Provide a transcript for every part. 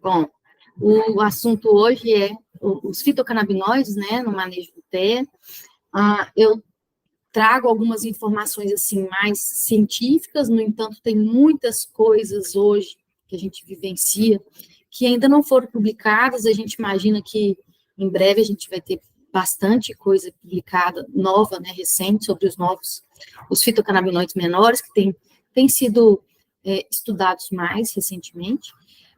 Bom, o assunto hoje é os fitocannabinoides, né, no manejo do TEA. Eu trago algumas informações, assim, mais científicas, no entanto, tem muitas coisas hoje que a gente vivencia que ainda não foram publicadas, a gente imagina que em breve a gente vai ter bastante coisa publicada, nova, né, recente, sobre os fitocannabinoides menores, que têm sido estudados mais recentemente,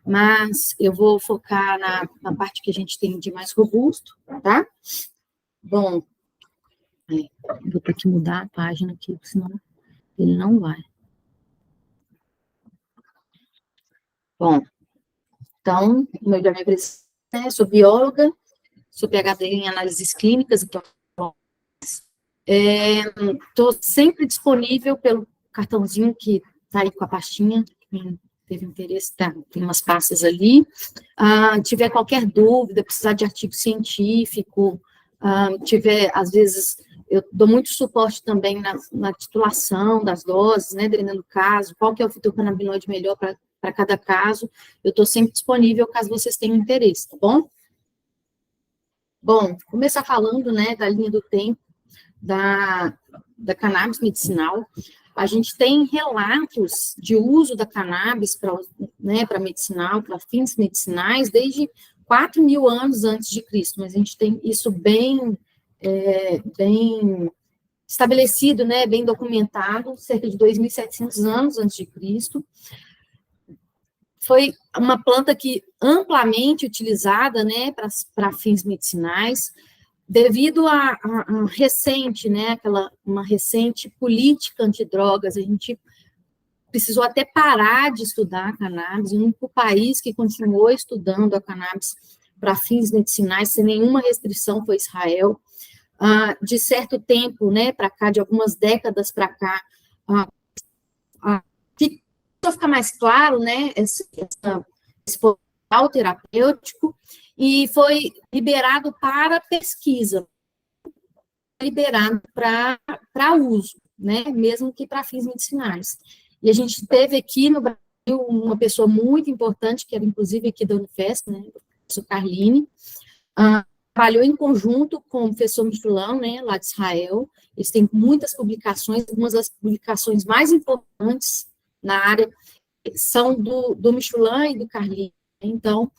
mas eu vou focar na parte que a gente tem de mais robusto, tá? Bom, vou ter que mudar a página aqui, senão ele não vai. Bom, então, meu nome é sou bióloga, sou PhD em análises clínicas, então, estou sempre disponível pelo cartãozinho que está aí com a pastinha, quem teve interesse, tá, tem umas pastas ali. Tiver qualquer dúvida, precisar de artigo científico, às vezes, eu dou muito suporte também na titulação das doses, né, dependendo do caso, qual que é o fitocannabinoide melhor para cada caso, eu estou sempre disponível caso vocês tenham interesse, tá bom? Bom, começar falando, né, da linha do tempo da cannabis medicinal. A gente tem relatos de uso da cannabis para medicinal, para fins medicinais, desde 4.000 anos antes de Cristo, mas a gente tem isso bem estabelecido, né, bem documentado, cerca de 2.700 anos antes de Cristo. Foi uma planta que amplamente utilizada, né, para fins medicinais, devido a recente, né, uma recente política antidrogas, a gente precisou até parar de estudar a cannabis, o único país que continuou estudando a cannabis para fins medicinais, sem nenhuma restrição, foi Israel. De certo tempo, né, para cá, de algumas décadas para cá, para ficar mais claro, né, esse potencial terapêutico, e foi liberado para pesquisa, liberado para uso, né, mesmo que para fins medicinais. E a gente teve aqui no Brasil uma pessoa muito importante, que era inclusive aqui da Unifesp, né, o professor Carline, trabalhou em conjunto com o professor Michelin, né, lá de Israel. Eles têm muitas publicações, algumas das publicações mais importantes na área são do Michelin e do Carline. Então,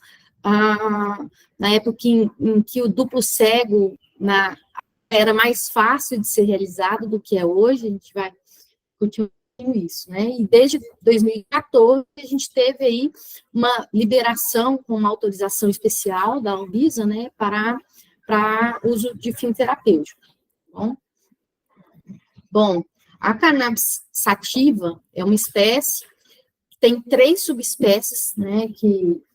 na época em que o duplo cego era mais fácil de ser realizado do que é hoje, a gente vai continuar isso, né? E desde 2014, a gente teve aí uma liberação com uma autorização especial da Anvisa, né, para uso de fim terapêutico. Bom, a cannabis sativa é uma espécie, tem 3 subespécies, né,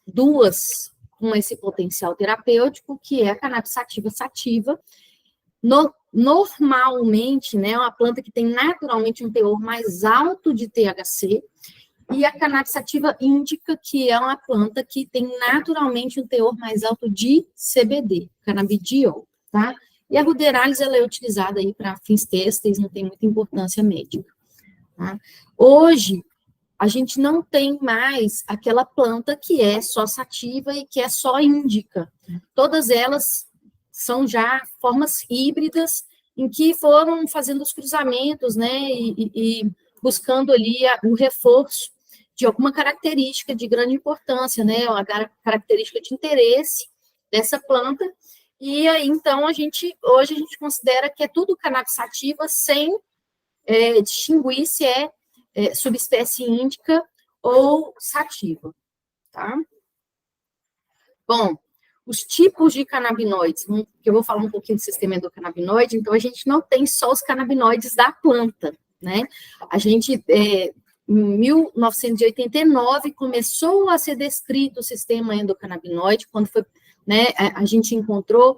duas com esse potencial terapêutico, que é a cannabis sativa, normalmente, né, é uma planta que tem naturalmente um teor mais alto de THC, e a cannabis sativa índica, que é uma planta que tem naturalmente um teor mais alto de CBD, canabidiol, tá? E a ruderalis, ela é utilizada aí para fins têxteis, não tem muita importância médica, tá? Hoje, a gente não tem mais aquela planta que é só sativa e que é só índica. Todas elas são já formas híbridas em que foram fazendo os cruzamentos, né, e buscando ali o reforço de alguma característica de grande importância, né, uma característica de interesse dessa planta, e aí, então, hoje a gente considera que é tudo cannabis sativa sem distinguir se é subespécie índica ou sativa, tá? Bom, os tipos de canabinoides, que eu vou falar um pouquinho do sistema endocannabinoide, então a gente não tem só os canabinoides da planta, né? A gente, em 1989, começou a ser descrito o sistema endocannabinoide, quando foi, né, a gente encontrou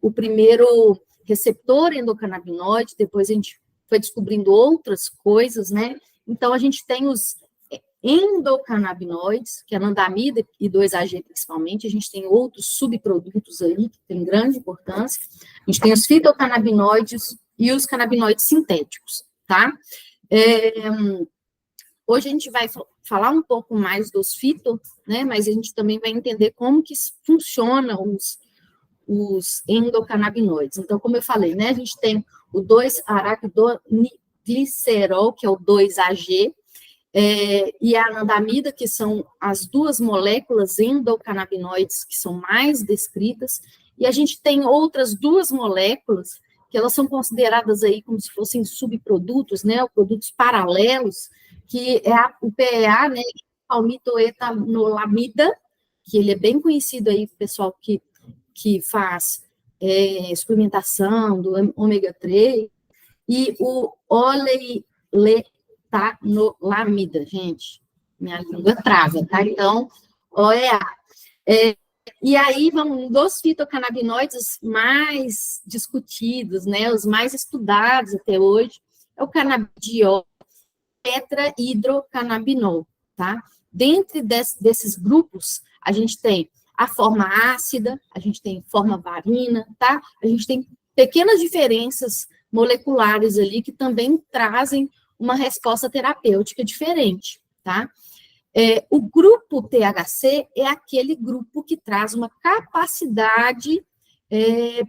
o primeiro receptor endocannabinoide, depois a gente foi descobrindo outras coisas, né? Então, a gente tem os endocannabinoides, que é anandamida e 2-AG principalmente, a gente tem outros subprodutos aí, que tem grande importância, a gente tem os fitocannabinoides e os canabinoides sintéticos, tá? Hoje a gente vai falar um pouco mais dos fito, né, mas a gente também vai entender como que funcionam os endocannabinoides. Então, como eu falei, né, a gente tem o 2-araquidoglicerol, que é o 2-AG, e a anandamida, que são as duas moléculas endocannabinoides que são mais descritas, e a gente tem outras duas moléculas que elas são consideradas aí como se fossem subprodutos, né, ou produtos paralelos, que é o PEA, né, palmitoetanolamida, que ele é bem conhecido aí, pessoal que faz suplementação do ômega 3, e o oleletanolamida, gente, minha língua trava, tá? Então, OEA. E aí, vamos, dos fitocannabinoides mais discutidos, né, os mais estudados até hoje, é o canabidiol, tetrahidrocannabinol, tá? Dentre desses grupos, a gente tem a forma ácida, a gente tem forma varina, tá? A gente tem pequenas diferenças moleculares ali que também trazem uma resposta terapêutica diferente, tá? O grupo THC é aquele grupo que traz uma capacidade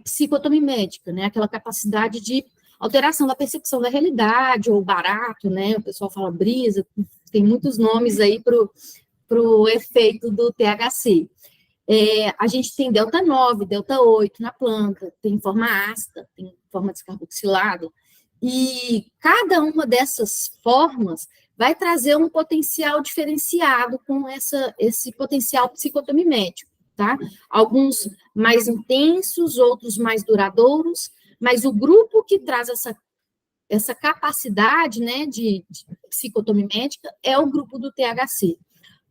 psicotomimética, né? Aquela capacidade de alteração da percepção da realidade, ou barato, né? O pessoal fala brisa, tem muitos nomes aí para o efeito do THC. A gente tem delta 9, delta 8 na planta, tem forma ácida, tem forma descarboxilada, e cada uma dessas formas vai trazer um potencial diferenciado com esse potencial psicotomimético, tá? Alguns mais intensos, outros mais duradouros, mas o grupo que traz essa capacidade, né, de psicotomimética é o grupo do THC.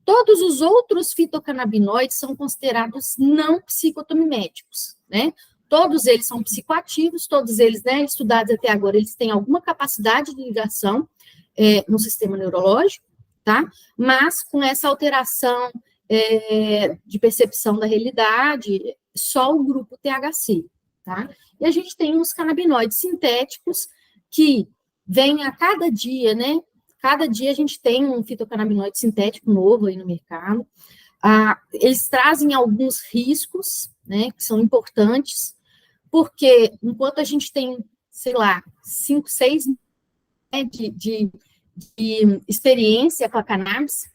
Todos os outros fitocannabinoides são considerados não psicotomiméticos, né? Todos eles são psicoativos, todos eles, né, estudados até agora, eles têm alguma capacidade de ligação no sistema neurológico, tá? Mas com essa alteração de percepção da realidade, só o grupo THC, tá? E a gente tem os canabinoides sintéticos que vêm a cada dia, né? Cada dia a gente tem um fitocannabinoide sintético novo aí no mercado. Eles trazem alguns riscos, né, que são importantes, porque enquanto a gente tem, sei lá, 5, 6 de experiência com a cannabis,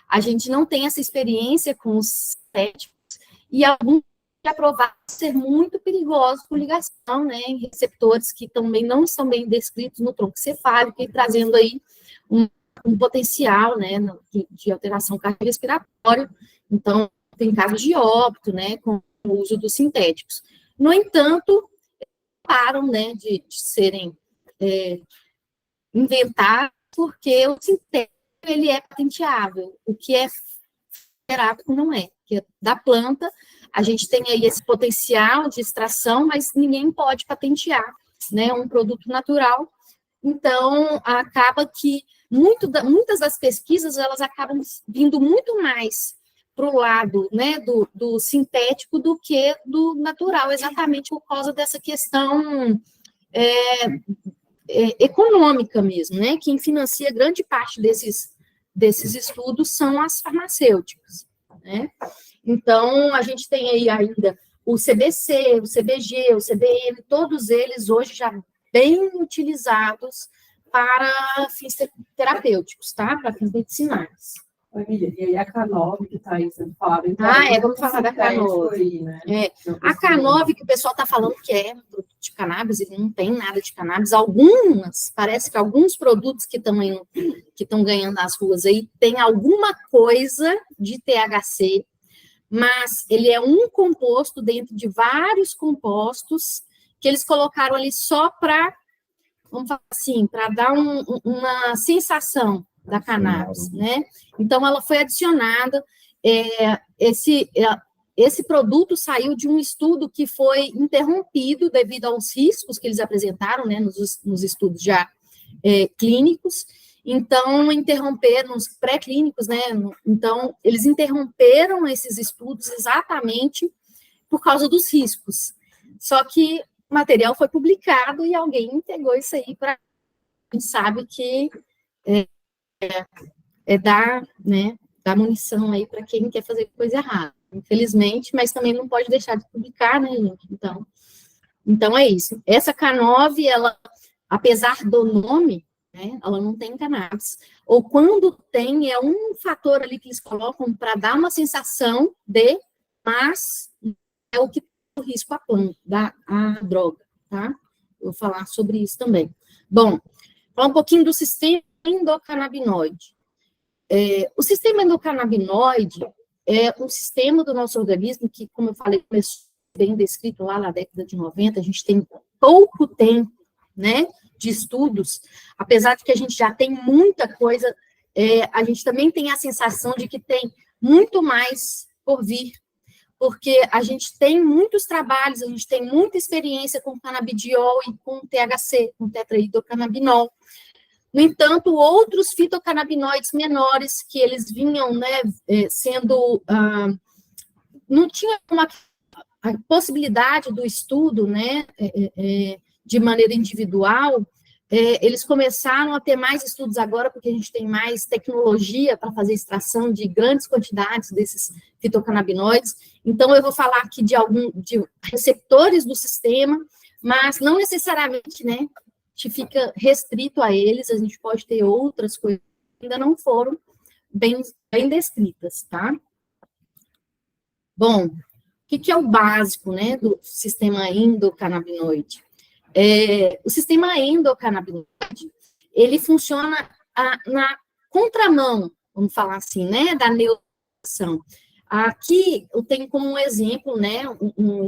a gente não tem essa experiência com os sintéticos, e alguns já provaram ser muito perigosos com ligação, né, em receptores que também não estão bem descritos no tronco cefálico, e trazendo aí um potencial, né, de alteração cardiorrespiratória. Então, tem casos de óbito, né, com o uso dos sintéticos. No entanto, param, né, de serem inventados, porque o sintético, ele é patenteável, o que é terápico não é. Porque da planta, a gente tem aí esse potencial de extração, mas ninguém pode patentear, né, um produto natural. Então, acaba que muitas das pesquisas, elas acabam vindo muito mais para o lado, né, do sintético do que do natural, exatamente por causa dessa questão econômica mesmo, né? Quem financia grande parte desses estudos são as farmacêuticas, né? Então, a gente tem aí ainda o CBC, o CBG, o CBN, todos eles hoje já bem utilizados para fins terapêuticos, tá? Para fins medicinais. Emília, e aí a K9 que está aí sendo falada. Então, vamos falar da K9. Aí, né? A K9 que o pessoal está falando que é produto de cannabis, ele não tem nada de cannabis. Parece que alguns produtos que estão ganhando as ruas aí tem alguma coisa de THC, mas ele é um composto dentro de vários compostos que eles colocaram ali só para, vamos falar assim, para dar uma sensação da cannabis, né? Então, ela foi adicionada, esse produto saiu de um estudo que foi interrompido devido aos riscos que eles apresentaram, né, nos estudos já clínicos. Então, interromperam os pré-clínicos, né? Então, eles interromperam esses estudos exatamente por causa dos riscos. Só que o material foi publicado e alguém pegou isso aí para... A gente sabe que dar, né, dar munição aí para quem quer fazer coisa errada, infelizmente, mas também não pode deixar de publicar, né, gente? Então é isso. Essa K9, ela, apesar do nome, né, ela não tem cannabis. Ou quando tem, é um fator ali que eles colocam para dar uma sensação de, mas é o que tem o risco à planta, a droga, tá? Eu vou falar sobre isso também. Bom, falar um pouquinho do sistema endocannabinoide. O sistema endocannabinoide é um sistema do nosso organismo que, como eu falei, começou bem descrito lá na década de 90, a gente tem pouco tempo, né, de estudos, apesar de que a gente já tem muita coisa, a gente também tem a sensação de que tem muito mais por vir, porque a gente tem muitos trabalhos, a gente tem muita experiência com canabidiol e com THC, com tetrahidrocannabinol. No entanto, outros fitocannabinoides menores que eles vinham, né, sendo... não tinha a possibilidade do estudo, né, de maneira individual, eles começaram a ter mais estudos agora, porque a gente tem mais tecnologia para fazer extração de grandes quantidades desses fitocannabinoides. Então, eu vou falar aqui de receptores do sistema, mas não necessariamente, né, que fica restrito a eles, a gente pode ter outras coisas que ainda não foram bem descritas, tá? Bom, o que é o básico, né, do sistema endocannabinoide? O sistema endocannabinoide, ele funciona na contramão, vamos falar assim, né, da neurotransmissão. Aqui eu tenho como um exemplo, né, uma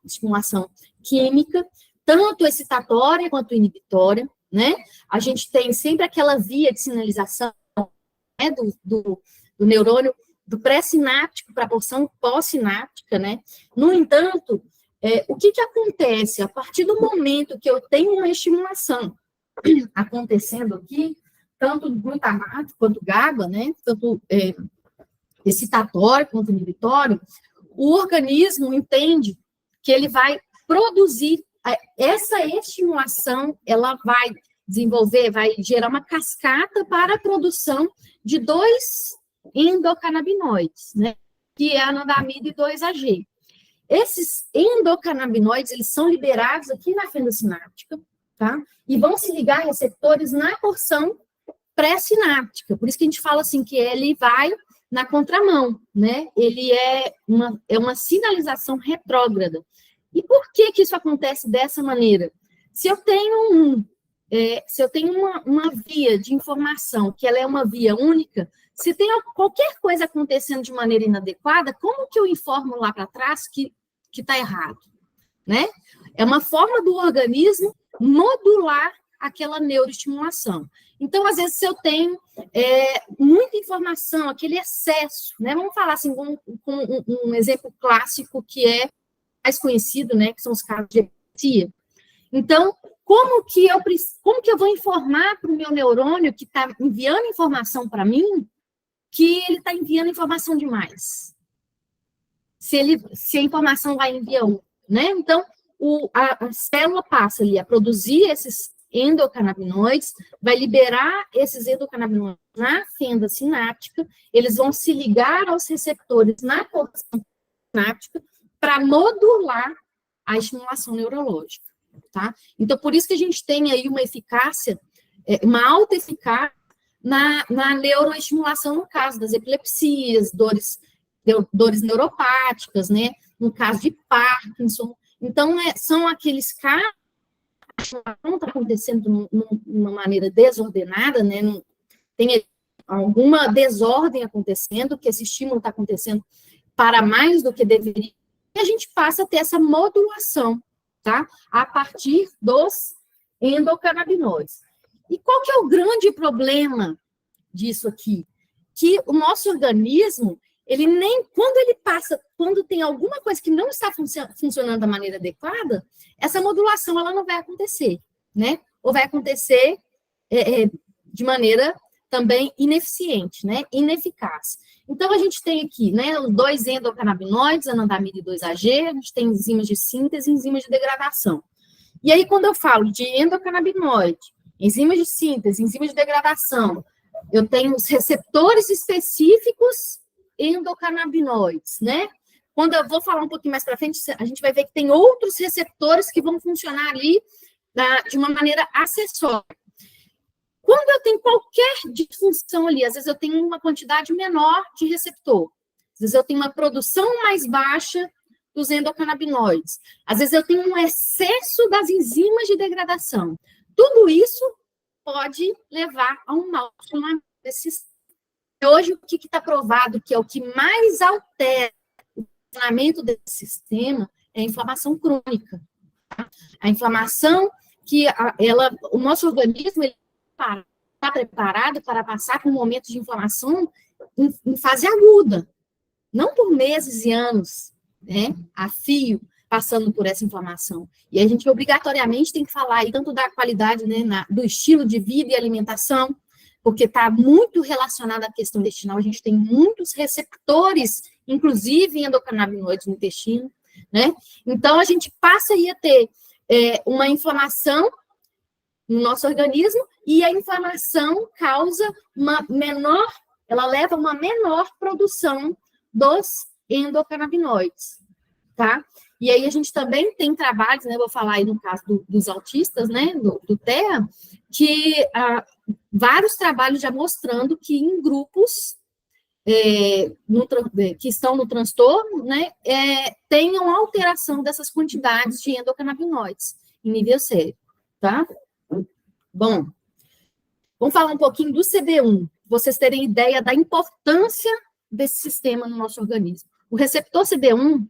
estimulação química, tanto excitatória quanto inibitória, né? A gente tem sempre aquela via de sinalização, né, do neurônio, do pré-sináptico para a porção pós-sináptica, né? No entanto, o que acontece? A partir do momento que eu tenho uma estimulação acontecendo aqui, tanto glutamato quanto GABA, né? Tanto excitatório quanto inibitório, o organismo entende que ele vai produzir essa estimulação, ela vai desenvolver, vai gerar uma cascata para a produção de 2 endocannabinoides, né? Que é a anandamida e 2-AG. Esses endocannabinoides, eles são liberados aqui na fenda sináptica, tá? E vão se ligar a receptores na porção pré-sináptica. Por isso que a gente fala assim, que ele vai na contramão, né? Ele é uma sinalização retrógrada. E por que isso acontece dessa maneira? Se eu tenho uma via de informação, que ela é uma via única, se tem qualquer coisa acontecendo de maneira inadequada, como que eu informo lá para trás que está errado, né? É uma forma do organismo modular aquela neuroestimulação. Então, às vezes, se eu tenho muita informação, aquele excesso, né? Vamos falar assim, com um exemplo clássico que é mais conhecido, né? Que são os casos de epilepsia. Então, como que eu vou informar para o meu neurônio que está enviando informação para mim que ele está enviando informação demais? Se a informação vai enviar né? Então, a célula passa ali a produzir esses endocannabinoides, vai liberar esses endocannabinoides na fenda sináptica, eles vão se ligar aos receptores na porção sináptica para modular a estimulação neurológica, tá? Então, por isso que a gente tem aí uma eficácia, uma alta eficácia na neuroestimulação, no caso das epilepsias, dores neuropáticas, né? No caso de Parkinson. Então, são aqueles casos que não está acontecendo de uma maneira desordenada, né? Não, tem alguma desordem acontecendo, que esse estímulo está acontecendo para mais do que deveria, e a gente passa a ter essa modulação, tá? A partir dos endocannabinoides. E qual que é o grande problema disso aqui? Que o nosso organismo, ele nem, quando tem alguma coisa que não está funcionando da maneira adequada, essa modulação, ela não vai acontecer, né? Ou vai acontecer de maneira também ineficiente, né? Ineficaz. Então, a gente tem aqui, né, os 2 endocannabinoides, anandamida e 2-AG, a gente tem enzimas de síntese e enzimas de degradação. E aí, quando eu falo de endocannabinoide, enzimas de síntese, enzimas de degradação, eu tenho os receptores específicos endocannabinoides, né? Quando eu vou falar um pouquinho mais para frente, a gente vai ver que tem outros receptores que vão funcionar ali de uma maneira acessória. Quando eu tenho qualquer disfunção ali, às vezes eu tenho uma quantidade menor de receptor, às vezes eu tenho uma produção mais baixa dos endocannabinoides, às vezes eu tenho um excesso das enzimas de degradação. Tudo isso pode levar a um mau funcionamento desse sistema. Hoje, o que está provado que é o que mais altera o funcionamento desse sistema é a inflamação crônica. A inflamação que o nosso organismo está preparado para passar por um momento de inflamação em fase aguda, não por meses e anos, né, a fio, passando por essa inflamação. E a gente obrigatoriamente tem que falar aí tanto da qualidade, né, do estilo de vida e alimentação, porque está muito relacionado à questão intestinal. A gente tem muitos receptores, inclusive endocannabinoides no intestino, né? Então, a gente passa aí a ter uma inflamação no nosso organismo, e a inflamação causa ela leva a uma menor produção dos endocannabinoides, tá? E aí a gente também tem trabalhos, né, vou falar aí no caso dos autistas, né, do TEA, que vários trabalhos já mostrando que em grupos que estão no transtorno, né, tenham alteração dessas quantidades de endocannabinoides em nível cérebro, tá? Bom, vamos falar um pouquinho do CB1, vocês terem ideia da importância desse sistema no nosso organismo. O receptor CB1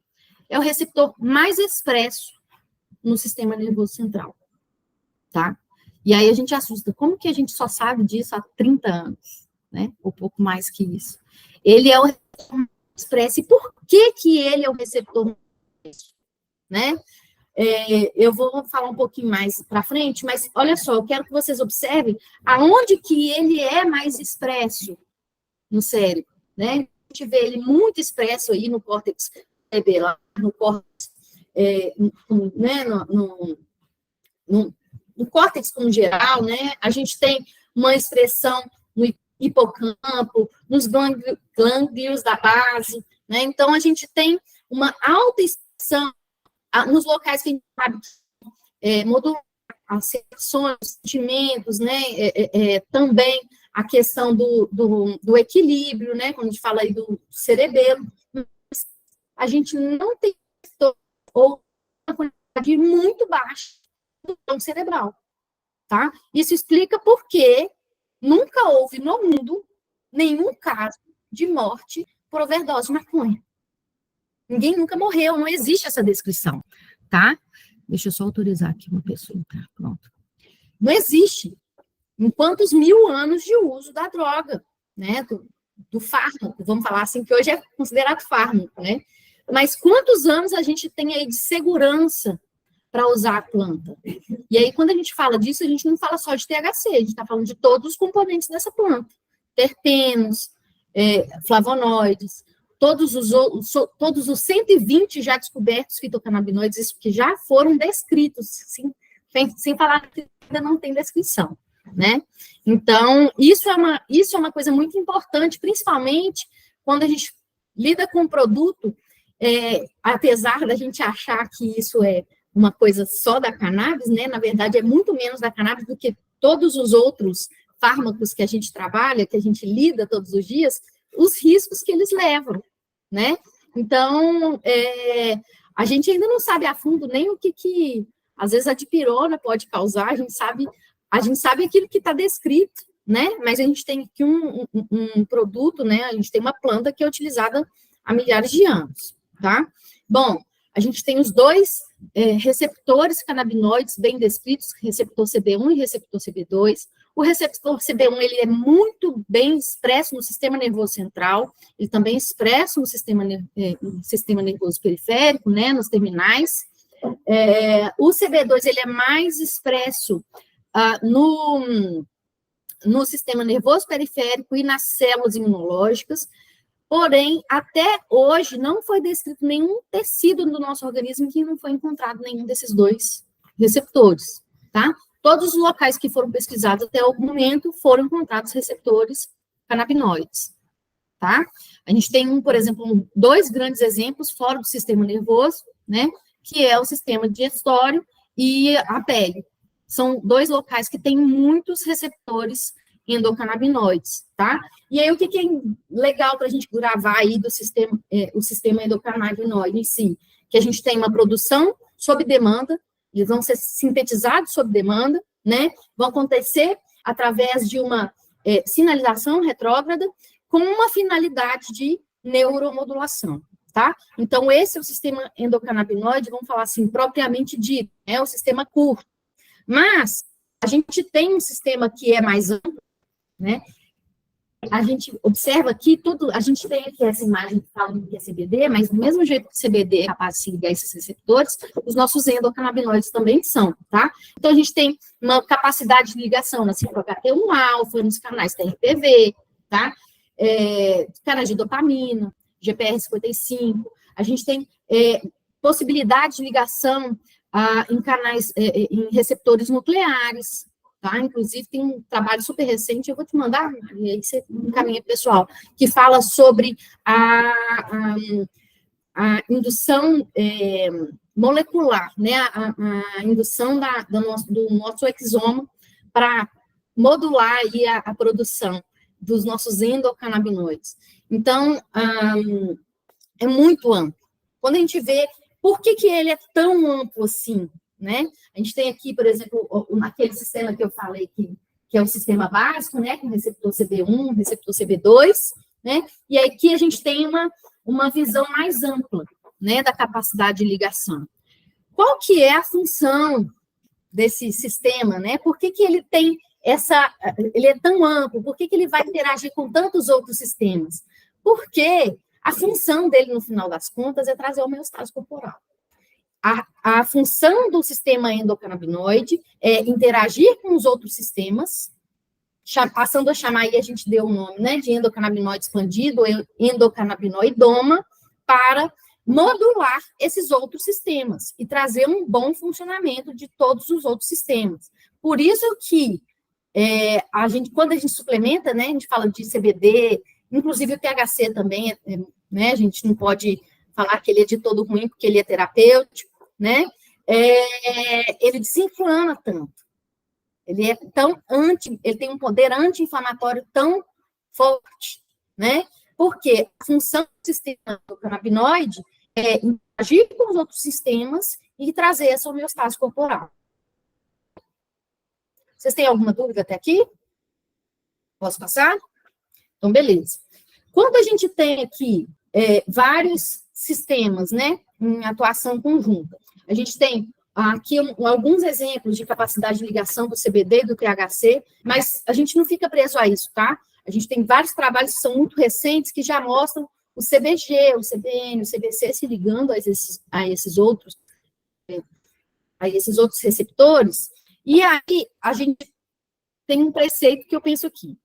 é o receptor mais expresso no sistema nervoso central, tá? E aí a gente assusta, como que a gente só sabe disso há 30 anos, né? Ou pouco mais que isso. Ele é o receptor mais expresso, e por que ele é o receptor mais expresso, né? Eu vou falar um pouquinho mais para frente, mas olha só, eu quero que vocês observem aonde que ele é mais expresso no cérebro, né? A gente vê ele muito expresso aí no córtex cerebral, no córtex, né, no córtex como geral, né? A gente tem uma expressão no hipocampo, nos gânglios da base, né? Então, a gente tem uma alta expressão nos locais que a gente sabe modular as sensações, os sentimentos, né? Também a questão do equilíbrio, né? Quando a gente fala aí do cerebelo, a gente não tem ou uma quantidade muito baixa do tom cerebral, tá? Isso explica por que nunca houve no mundo nenhum caso de morte por overdose de maconha. Ninguém nunca morreu, não existe essa descrição, tá? Deixa eu só autorizar aqui uma pessoa entrar, pronto. Não existe. Em quantos 1000 anos de uso da droga, né? Do fármaco, vamos falar assim, que hoje é considerado fármaco, né? Mas quantos anos a gente tem aí de segurança para usar a planta? E aí, quando a gente fala disso, a gente não fala só de THC, a gente está falando de todos os componentes dessa planta. Terpenos, flavonoides, todos os 120 já descobertos fitocannabinoides, isso que já foram descritos, sem falar que ainda não tem descrição, né? Então, isso é uma coisa muito importante, principalmente quando a gente lida com um produto, apesar da gente achar que isso é uma coisa só da cannabis, né? Na verdade, é muito menos da cannabis do que todos os outros fármacos que a gente trabalha, que a gente lida todos os dias, os riscos que eles levam, né? Então, a gente ainda não sabe a fundo nem o que às vezes a dipirona pode causar, a gente sabe aquilo que está descrito, né? Mas a gente tem aqui um produto, né? A gente tem uma planta que é utilizada há milhares de anos, tá? Bom, a gente tem os dois receptores canabinoides bem descritos, receptor CB1 e receptor CB2. O receptor CB1, ele é muito bem expresso no sistema nervoso central, ele também é expresso no sistema nervoso periférico, né, nos terminais. O CB2, ele é mais expresso no sistema nervoso periférico e nas células imunológicas. Porém, até hoje, não foi descrito nenhum tecido do nosso organismo que não foi encontrado nenhum desses dois receptores, tá? todos os locais que foram pesquisados até o momento foram encontrados receptores canabinoides, tá? A gente tem, por exemplo, 2 grandes exemplos fora do sistema nervoso, né? Que é o sistema digestório e a pele. São 2 locais que têm muitos receptores endocannabinoides, tá? E aí, o que é legal para a gente gravar aí do sistema, o sistema endocannabinoide em si? Que a gente tem uma produção sob demanda, eles vão ser sintetizados sob demanda, né? Vão acontecer através de uma sinalização retrógrada com uma finalidade de neuromodulação, tá? Então, esse é o sistema endocannabinoide, vamos falar assim, propriamente dito, é o sistema curto. Mas a gente tem um sistema que é mais amplo, né? A gente observa aqui tudo, a gente tem aqui essa imagem que fala que é CBD, mas do mesmo jeito que o CBD é capaz de se ligar a esses receptores, os nossos endocannabinoides também são, tá? Então, a gente tem uma capacidade de ligação na 5-HT1-alfa, nos canais TRPV, tá? Canais de dopamina, GPR55, a gente tem possibilidade de ligação em canais, em receptores nucleares, tá? Inclusive, tem um trabalho super recente, eu vou te mandar, e aí você encaminha pessoal, que fala sobre a indução molecular, né? A indução do nosso exoma para modular aí a produção dos nossos endocannabinoides. Então, é muito amplo. Quando a gente vê por que ele é tão amplo assim, né? A gente tem aqui, por exemplo, naquele sistema que eu falei que é o sistema básico, né? Com receptor CB1, receptor CB2, né? E aqui a gente tem uma visão mais ampla, né? Da capacidade de ligação. Qual que é a função desse sistema, né? Por que ele tem ele é tão amplo? Por que ele vai interagir com tantos outros sistemas? Porque a função dele, no final das contas, é trazer homeostase corporal. A função do sistema endocannabinoide é interagir com os outros sistemas, passando a chamar, aí a gente deu o nome, né, de endocannabinoide expandido, endocannabinoidoma, para modular esses outros sistemas e trazer um bom funcionamento de todos os outros sistemas. Por isso que quando a gente suplementa, né, a gente fala de CBD, inclusive o THC também, né, a gente não pode falar que ele é de todo ruim, porque ele é terapêutico, né, ele desinflama tanto, ele é ele tem um poder anti-inflamatório tão forte, né, porque a função do sistema endocannabinoide é interagir com os outros sistemas e trazer essa homeostase corporal. Vocês têm alguma dúvida até aqui? Posso passar? Então, beleza. Quando a gente tem aqui vários sistemas, né, em atuação conjunta, a gente tem aqui alguns exemplos de capacidade de ligação do CBD e do THC, mas a gente não fica preso a isso, tá? A gente tem vários trabalhos que são muito recentes que já mostram o CBG, o CBN, o CBC se ligando a esses outros receptores. E aí a gente tem um preceito que eu penso aqui.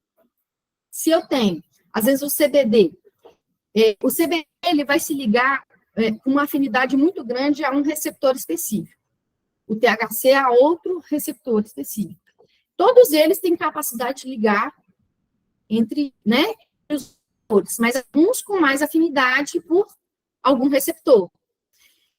Se eu tenho, às vezes, o CBD ele vai se ligar com uma afinidade muito grande a um receptor específico. O THC a outro receptor específico. Todos eles têm capacidade de ligar entre, né, os receptores, mas alguns com mais afinidade por algum receptor.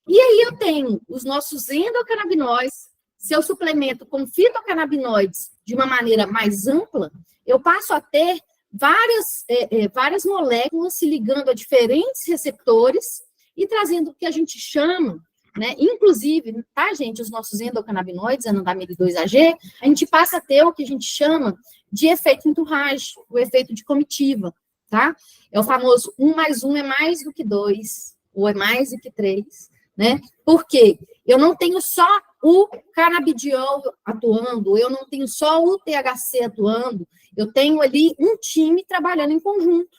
E aí eu tenho os nossos endocannabinoides. Se eu suplemento com fitocannabinoides de uma maneira mais ampla, eu passo a ter várias moléculas se ligando a diferentes receptores e trazendo o que a gente chama, né, inclusive, tá, gente, os nossos endocannabinoides, anandamida 2-AG, a gente passa a ter o que a gente chama de efeito entourage, o efeito de comitiva, tá? É o famoso 1 mais 1 é mais do que 2, ou é mais do que 3, né? Por quê? Eu não tenho só o canabidiol atuando, eu não tenho só o THC atuando, eu tenho ali um time trabalhando em conjunto,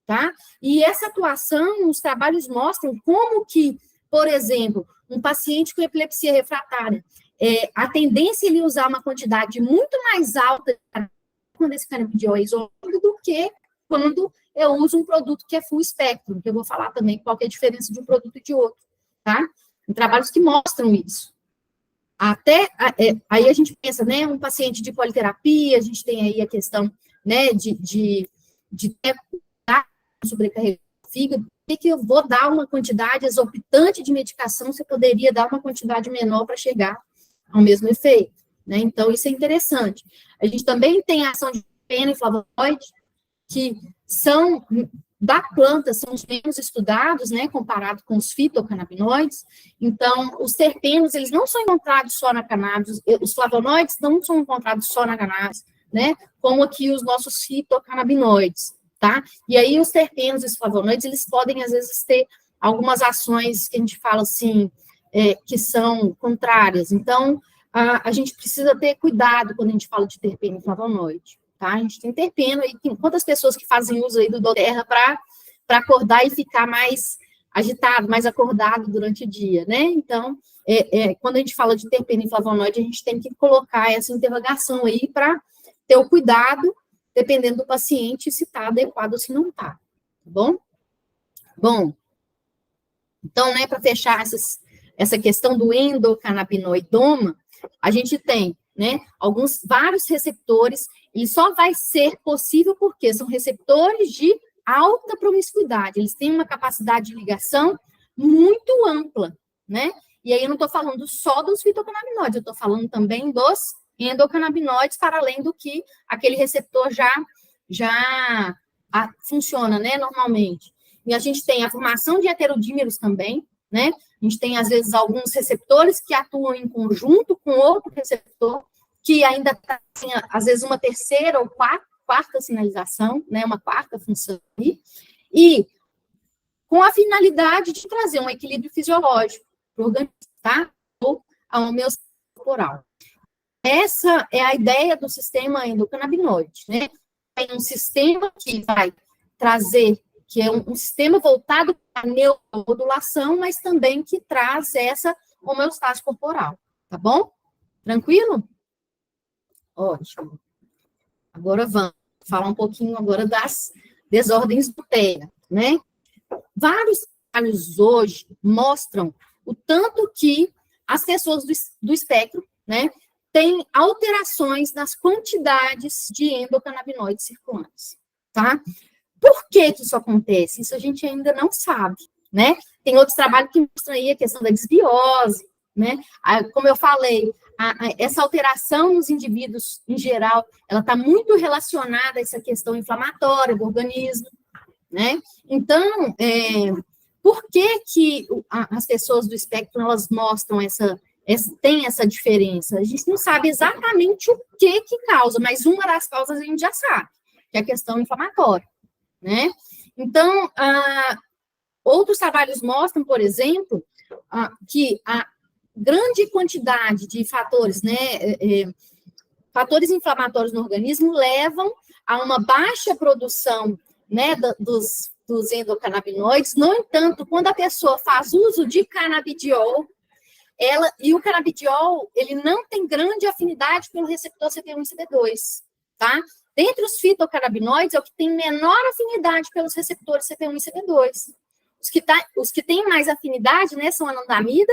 tá? E essa atuação, os trabalhos mostram como que, por exemplo, um paciente com epilepsia refratária, a tendência é ele usar uma quantidade muito mais alta quando esse canabidiol é isolado do que quando eu uso um produto que é full spectrum, que eu vou falar também qual que é a diferença de um produto e de outro, tá? Tem trabalhos que mostram isso. Aí a gente pensa, né, um paciente de politerapia, a gente tem aí a questão, né, de ter sobrecarregar o fígado, por que eu vou dar uma quantidade exorbitante de medicação se eu poderia dar uma quantidade menor para chegar ao mesmo efeito, né? Então, isso é interessante. A gente também tem a ação de terpeno e flavonoide, que são da planta, são os menos estudados, né, comparado com os fitocannabinoides. Então, os terpenos, eles não são encontrados só na cannabis, os flavonoides não são encontrados só na cannabis, né, como aqui os nossos fitocannabinoides, tá? E aí, os terpenos e os flavonoides, eles podem, às vezes, ter algumas ações que a gente fala, assim, que são contrárias. Então, a gente precisa ter cuidado quando a gente fala de terpeno e flavonoide. Tá? A gente tem terpeno, e tem quantas pessoas que fazem uso aí do doTERRA para acordar e ficar mais agitado, mais acordado durante o dia, né? Então, quando a gente fala de terpeno e flavonoide, a gente tem que colocar essa interrogação aí para ter o cuidado, dependendo do paciente, se está adequado ou se não está, tá bom? Bom, então, né, para fechar essa questão do endocannabinoidoma, a gente tem, né, vários receptores. Ele só vai ser possível porque são receptores de alta promiscuidade, eles têm uma capacidade de ligação muito ampla, né? E aí eu não estou falando só dos fitocannabinoides, eu estou falando também dos endocannabinoides, para além do que aquele receptor já funciona, né, normalmente. E a gente tem a formação de heterodímeros também, né? A gente tem, às vezes, alguns receptores que atuam em conjunto com outro receptor, que ainda tem, às vezes, uma terceira ou quarta sinalização, né? Uma quarta função aí, e com a finalidade de trazer um equilíbrio fisiológico para o organismo, tá? Ou a homeostase corporal. Essa é a ideia do sistema endocannabinoide, né? Tem um sistema que vai trazer, que é um sistema voltado para a neuromodulação, mas também que traz essa homeostase corporal, tá bom? Tranquilo? Ótimo. Agora vamos falar um pouquinho agora das desordens do TEA, né? Vários trabalhos hoje mostram o tanto que as pessoas do espectro, né, têm alterações nas quantidades de endocannabinoides circulantes, tá? Por que isso acontece? Isso a gente ainda não sabe, né? Tem outros trabalhos que mostram aí a questão da desbiose, né? Como eu falei, essa alteração nos indivíduos, em geral, ela está muito relacionada a essa questão inflamatória do organismo, né? Então, por que as pessoas do espectro, elas mostram tem essa diferença? A gente não sabe exatamente o que causa, mas uma das causas a gente já sabe, que é a questão inflamatória, né? Então, outros trabalhos mostram, por exemplo, que a grande quantidade de fatores, né, fatores inflamatórios no organismo levam a uma baixa produção, né, dos endocannabinoides. No entanto, quando a pessoa faz uso de canabidiol, e o canabidiol, ele não tem grande afinidade pelo receptor CB1 e CB2, tá? Dentre os fitocannabinoides, é o que tem menor afinidade pelos receptores CB1 e CB2. Os que têm mais afinidade, né, são a anandamida,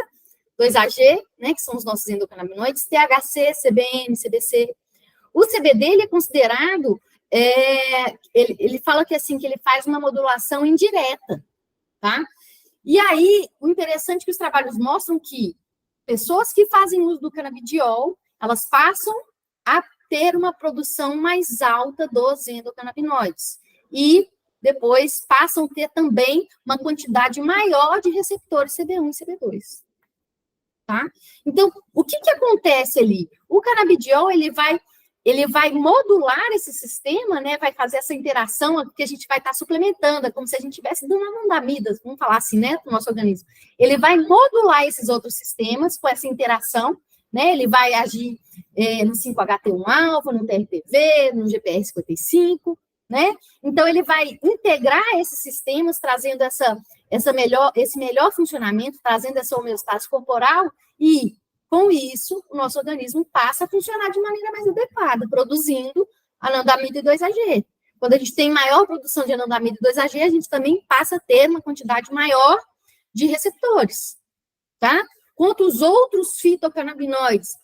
2-AG, né, que são os nossos endocannabinoides, THC, CBN, CBC. O CBD, ele é considerado, ele fala que, assim, que ele faz uma modulação indireta, tá? E aí, o interessante é que os trabalhos mostram que pessoas que fazem uso do canabidiol, elas passam a ter uma produção mais alta dos endocannabinoides. E depois passam a ter também uma quantidade maior de receptores CB1 e CB2. Tá? Então, o que acontece ali? O canabidiol, ele vai modular esse sistema, né? Vai fazer essa interação, porque a gente vai estar suplementando, é como se a gente estivesse dando uma anandamida, vamos falar assim, né, para o nosso organismo. Ele vai modular esses outros sistemas com essa interação, né? Ele vai agir no 5-HT1-alfa, no TRPV, no GPR55, né? Então, ele vai integrar esses sistemas, trazendo esse melhor funcionamento, trazendo essa homeostase corporal, e, com isso, o nosso organismo passa a funcionar de maneira mais adequada, produzindo anandamida e 2-AG. Quando a gente tem maior produção de anandamida e 2-AG, a gente também passa a ter uma quantidade maior de receptores, tá? quanto os outros fitocannabinoides,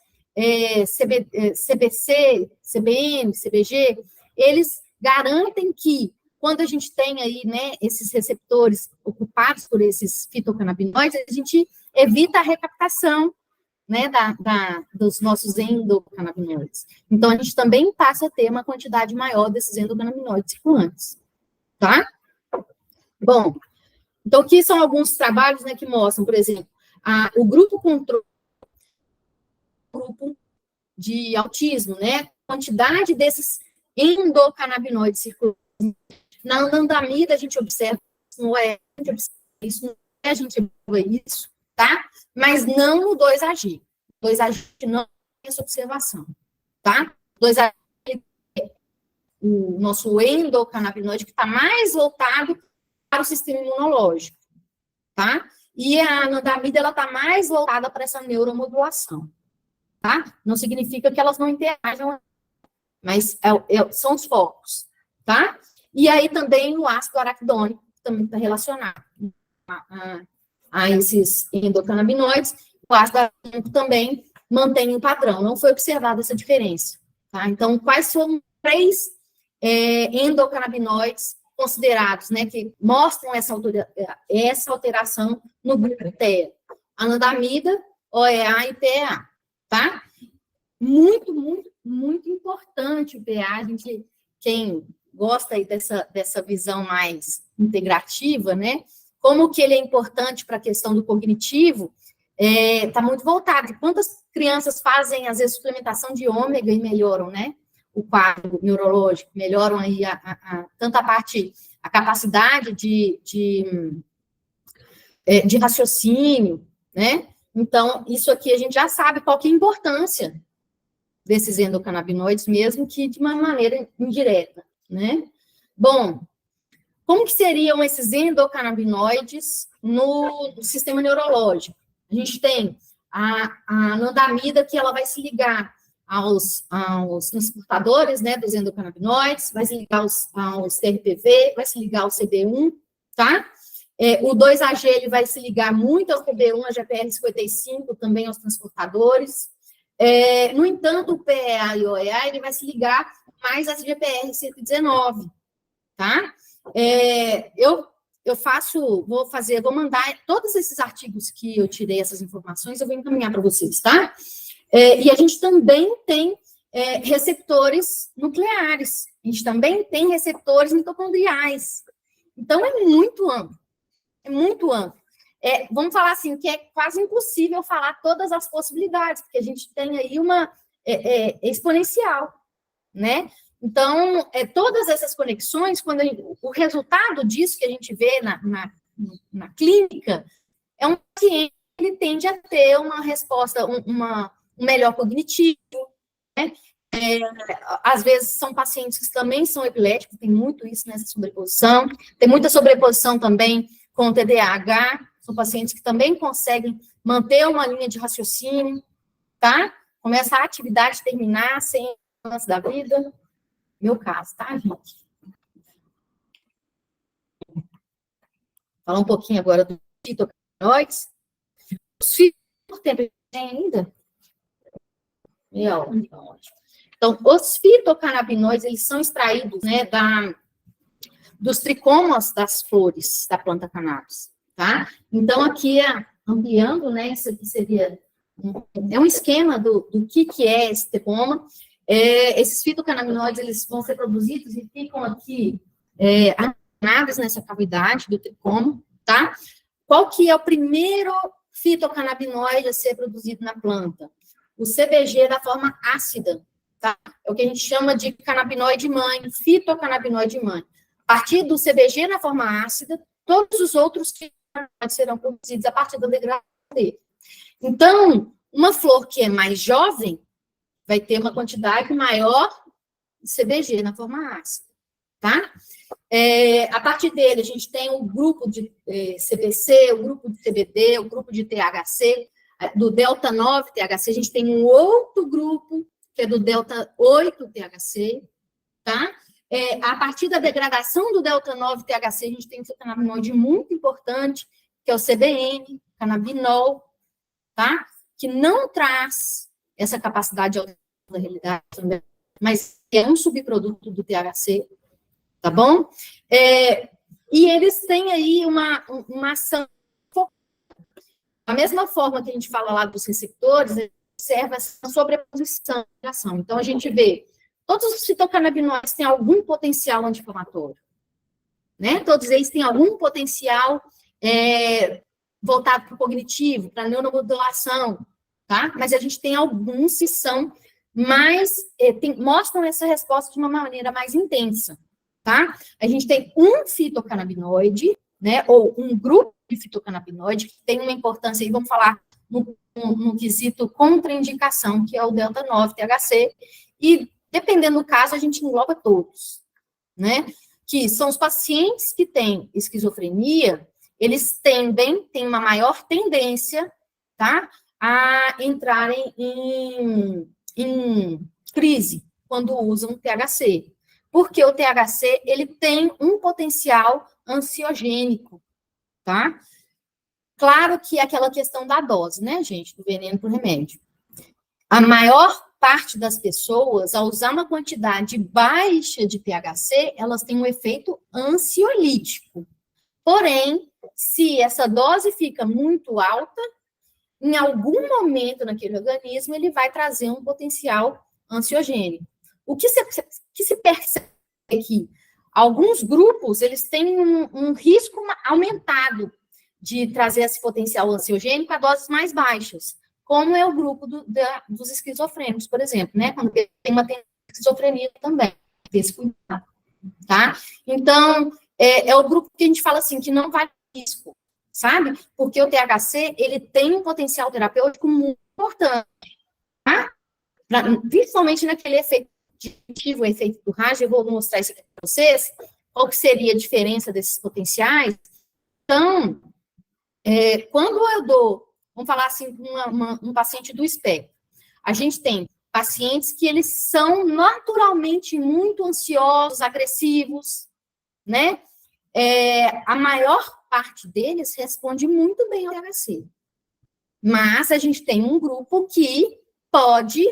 CBC, CBN, CBG, eles garantem que, quando a gente tem aí, né, esses receptores ocupados por esses fitocannabinoides, a gente evita a recaptação, né, dos nossos endocannabinoides. Então, a gente também passa a ter uma quantidade maior desses endocannabinoides circulantes, tá? Bom, então, aqui são alguns trabalhos, né, que mostram, por exemplo, o grupo controle, grupo de autismo, né, a quantidade desses endocannabinoides circulantes. Na anandamida, a gente observa isso, a gente observa isso, tá? Mas não no 2-AG. 2-AG não tem essa observação, tá? 2-AG é o nosso endocannabinoide que está mais voltado para o sistema imunológico, tá? E a anandamida, ela está mais voltada para essa neuromodulação, tá? Não significa que elas não interajam, mas são os focos, tá? E aí também o ácido araquidônico, que também está relacionado a esses endocannabinoides, o ácido araquidônico também mantém um padrão, não foi observada essa diferença, tá? Então, quais são 3 endocannabinoides considerados, né, que mostram essa alteração no grupo TEA? Anandamida, OEA e PEA, tá? Muito, muito, muito importante o PEA, a gente, quem gosta aí dessa visão mais integrativa, né? Como que ele é importante para a questão do cognitivo, está muito voltado. Quantas crianças fazem, às vezes, suplementação de ômega e melhoram, né? O quadro neurológico, melhoram aí tanto a capacidade de raciocínio, né? Então, isso aqui a gente já sabe qual que é a importância desses endocannabinoides, mesmo que de uma maneira indireta, né? Bom, como que seriam esses endocannabinoides no sistema neurológico? A gente tem a anandamida, que ela vai se ligar aos transportadores, né, dos endocannabinoides, vai se ligar aos TRPV, vai se ligar ao CB1, tá? O 2-AG, ele vai se ligar muito ao CB1, a GPR55, também aos transportadores. No entanto, o PEA e o OEA, ele vai se ligar mais às GPR119, tá? Vou mandar todos esses artigos que eu tirei, essas informações, eu vou encaminhar para vocês, tá? E a gente também tem receptores nucleares, a gente também tem receptores mitocondriais. Então, é muito amplo, é muito amplo. Vamos falar assim, que é quase impossível falar todas as possibilidades, porque a gente tem aí uma exponencial, né? Então, todas essas conexões, quando o resultado disso que a gente vê na clínica, é um paciente que ele tende a ter uma resposta, um melhor cognitivo, né? Às vezes são pacientes que também são epiléticos, tem muito isso nessa sobreposição, tem muita sobreposição também com o TDAH, são pacientes que também conseguem manter uma linha de raciocínio, tá? Começa a atividade terminar sem antes da vida. Meu caso, tá, gente? Falar um pouquinho agora dos fitocannabinoides. Os fitocannabinoides tem ainda? Então, os fitocannabinoides, eles são extraídos, né, dos tricomas das flores da planta cannabis, tá? Então, aqui, ampliando, né, isso aqui seria um esquema do que é esse tricoma. Esses fitocannabinoides, eles vão ser produzidos e ficam aqui armazenados nessa cavidade do tricoma, tá? Qual que é o primeiro fitocannabinoide a ser produzido na planta? O CBG da forma ácida, tá? É o que a gente chama de canabinoide mãe, fitocannabinoide mãe. A partir do CBG na forma ácida, todos os outros fitocannabinoides serão produzidos a partir da degradação dele. Então, uma flor que é mais jovem vai ter uma quantidade maior de CBG na forma ácida, tá? A partir dele, a gente tem o grupo de CBC, o grupo de CBD, o grupo de THC, do delta 9 THC, a gente tem um outro grupo, que é do delta 8 THC, tá? A partir da degradação do delta 9 THC, a gente tem um canabinoide muito importante, que é o CBN, canabinol, tá? Que não traz essa capacidade de alteração da realidade também, mas é um subproduto do THC, tá bom? E eles têm aí uma ação. Da mesma forma que a gente fala lá dos receptores, observa essa sobreposição de ação. Então, a gente vê, todos os fitocannabinoides têm algum potencial anti-inflamatório, né? Todos eles têm algum potencial voltado para o cognitivo, para a neuromodulação, tá? Mas a gente tem alguns que são mais, mostram essa resposta de uma maneira mais intensa, tá? A gente tem um fitocannabinoide, né, ou um grupo de fitocannabinoide que tem uma importância, e vamos falar no quesito contraindicação, que é o delta-9-THC, e dependendo do caso, a gente engloba todos, né? Que são os pacientes que têm esquizofrenia, eles têm uma maior tendência, tá, a entrarem em crise quando usam THC, porque o THC, ele tem um potencial ansiogênico, tá? Claro que é aquela questão da dose, né, gente, do veneno para o remédio. A maior parte das pessoas, ao usar uma quantidade baixa de THC, elas têm um efeito ansiolítico. Porém, se essa dose fica muito alta, em algum momento naquele organismo, ele vai trazer um potencial ansiogênico. O que se percebe é que alguns grupos, eles têm um risco aumentado de trazer esse potencial ansiogênico a doses mais baixas, como é o grupo dos esquizofrênicos, por exemplo, né? Quando tem uma esquizofrenia também, desse cuidado, tá? Então, é o grupo que a gente fala assim, que não vai ter risco, sabe? Porque o THC, ele tem um potencial terapêutico muito importante, tá? Principalmente naquele efeito o efeito do rádio, eu vou mostrar isso aqui para vocês, qual que seria a diferença desses potenciais. Então, quando eu dou, vamos falar assim, um paciente do espectro, a gente tem pacientes que eles são naturalmente muito ansiosos, agressivos, né? A maior parte deles responde muito bem ao THC. Mas a gente tem um grupo que pode